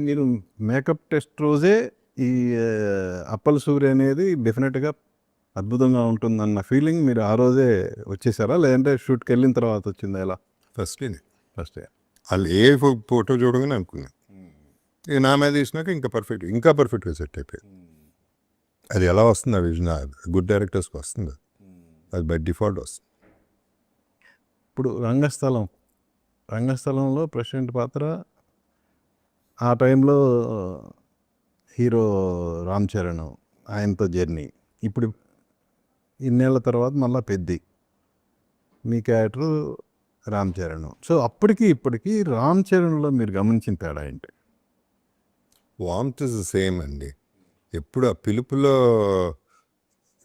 మీరు makeup test రోజే ఈ 'అప్పల్ సూర్య' అనేది డెఫినెట్‌గా అద్భుతంగా ఉంటుందన్న ఫీలింగ్ మీరు ఆ రోజే వచ్చేసారా? లేదంటే షూట్‌కెళ్ళిన తర్వాత వచ్చిందా ఎలా? ఫస్ట్‌నే. ఫస్టే. ఆళ్ళు ఏ ఫోటో చూడగానే అనుకున్నా. ఇక నా మీద తీసినాక ఇంకా పర్ఫెక్ట్‌గా సెట్ అయిపోయింది. అది ఎలా వస్తుంది ఆ విజన్ గుడ్ డైరెక్టర్స్‌కి వస్తుంది. అది బై డిఫాల్ట్ వస్తుంది. ఇప్పుడు రంగస్థలంలో ప్రెసిడెంట్ పాత్ర ఆ టైంలో హీరో 'రామ్ చరణ్' ఆయనతో జర్నీ. ఇప్పుడు ఇన్నేళ్ల తర్వాత మళ్ళా 'పెద్ది' మీ క్యారెక్టరు 'రామ్ చరణ్'. సో అప్పటికి ఇప్పటికి 'రామ్ చరణ్‌లో' మీరు గమనించిన తేడా ఏంటి? వార్మ్త్ ఇస్ సేమ్ అండి. ఎప్పుడు ఆ పిలుపులో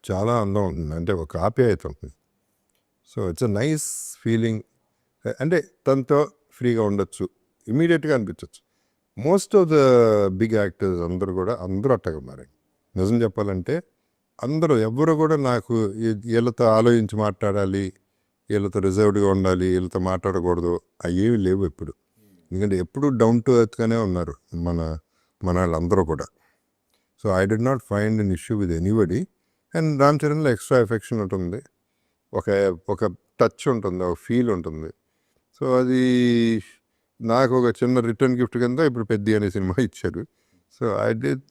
చాలా అందం ఉంటుంది. అంటే ఒక ఆప్యాయత ఉంటుంది. So it's a nice feeling. అంటే తనతో ఫ్రీగా ఉండొచ్చు, ఇమీడియట్గా అనిపించవచ్చు. Most of the big actors అందరూ అట్టగా ఉన్నారండి. నిజం చెప్పాలంటే ఎవరు కూడా నాకు వీళ్ళతో ఆలోచించి మాట్లాడాలి, వీళ్ళతో రిజర్వ్డ్గా ఉండాలి, వీళ్ళతో మాట్లాడకూడదు అవేవి లేవు ఎప్పుడు. ఎందుకంటే ఎప్పుడు డౌన్ టు ఎర్త్గానే ఉన్నారు మన వాళ్ళందరూ కూడా. So I did not find an issue with anybody. And Ram చరణ్లో ఎక్స్ట్రా ఎఫెక్షన్ ఉంటుంది, ఒక టచ్ ఉంటుంది, ఒక ఫీల్ ఉంటుంది. సో అది నాకు ఒక చిన్న రిటర్న్ గిఫ్ట్ కింద ఇప్పుడు 'పెద్ది' అనే సినిమా ఇచ్చారు. So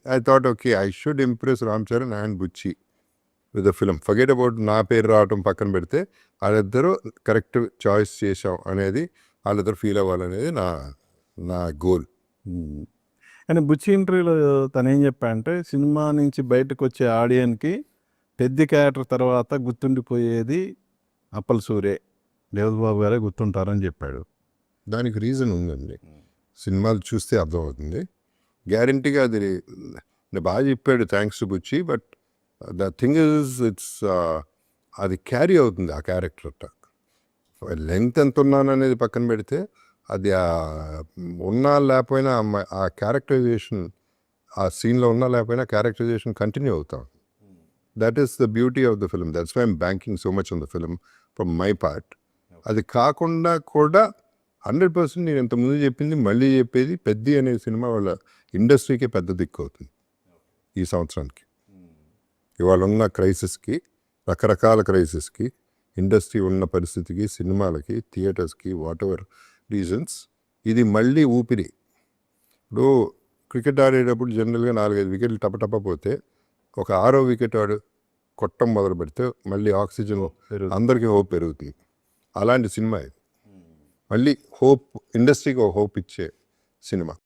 I thought okay, I should impress Ram Charan and Buchi with the film. Forget about నా పేరు రావటం పక్కన పెడితే వాళ్ళిద్దరూ కరెక్ట్ చాయిస్ చేసాం అనేది వాళ్ళిద్దరు ఫీల్ అవ్వాలనేది నా గోల్. కానీ 'బుచ్చి' ఇంటర్వ్యూలో తను ఏం చెప్పాడంటే, సినిమా నుంచి బయటకు వచ్చే ఆడియన్స్‌కి 'పెద్ది' క్యారెక్టర్ తర్వాత గుర్తుండిపోయేది 'అప్పల్ సూర్య', దేవద్ బాబు గారే గుర్తుంటారని చెప్పాడు. దానికి రీజన్ ఉందండి. సినిమాలు చూస్తే అర్థమవుతుంది. గ్యారంటీగా అది బాగా చెప్పాడు, thanks to Buchi. But the thing is అది క్యారీ అవుతుంది ఆ క్యారెక్టర్. లెంగ్త్ ఎంత ఉన్నాను అనేది పక్కన పెడితే అది ఉన్నా లేకపోయినా ఆ క్యారెక్టరైజేషన్, ఆ సీన్లో ఉన్నా లేకపోయినా క్యారెక్టరైజేషన్ కంటిన్యూ అవుతాం. That is the beauty of the film. That's why I'm banking so much on the film from my part. అది కాకుండా కూడా 100% నేను ఇంతకుముందు చెప్పింది మళ్ళీ చెప్పేది, 'పెద్ది' అనే సినిమా వాళ్ళ ఇండస్ట్రీకే పెద్ద దిక్కు అవుతుంది ఈ సంవత్సరానికి. ఇవాళ ఉన్న క్రైసిస్కి, రకరకాల క్రైసిస్కి, ఇండస్ట్రీ ఉన్న పరిస్థితికి, సినిమాలకి, థియేటర్స్కి, వాట్ ఎవర్ రీజన్స్, ఇది మళ్ళీ ఊపిరి. ఇప్పుడు క్రికెట్ ఆడేటప్పుడు జనరల్గా 4-5 వికెట్లు టపటప పోతే ఒక 6వ వికెట్ ఆడు కొట్టం మొదలు పెడితే మళ్ళీ ఆక్సిజన్ అందరికీ హోప్ పెరుగుతుంది. అలాంటి సినిమా ఇది. మళ్ళీ హోప్, ఇండస్ట్రీకి ఒక హోప్ ఇచ్చే సినిమా.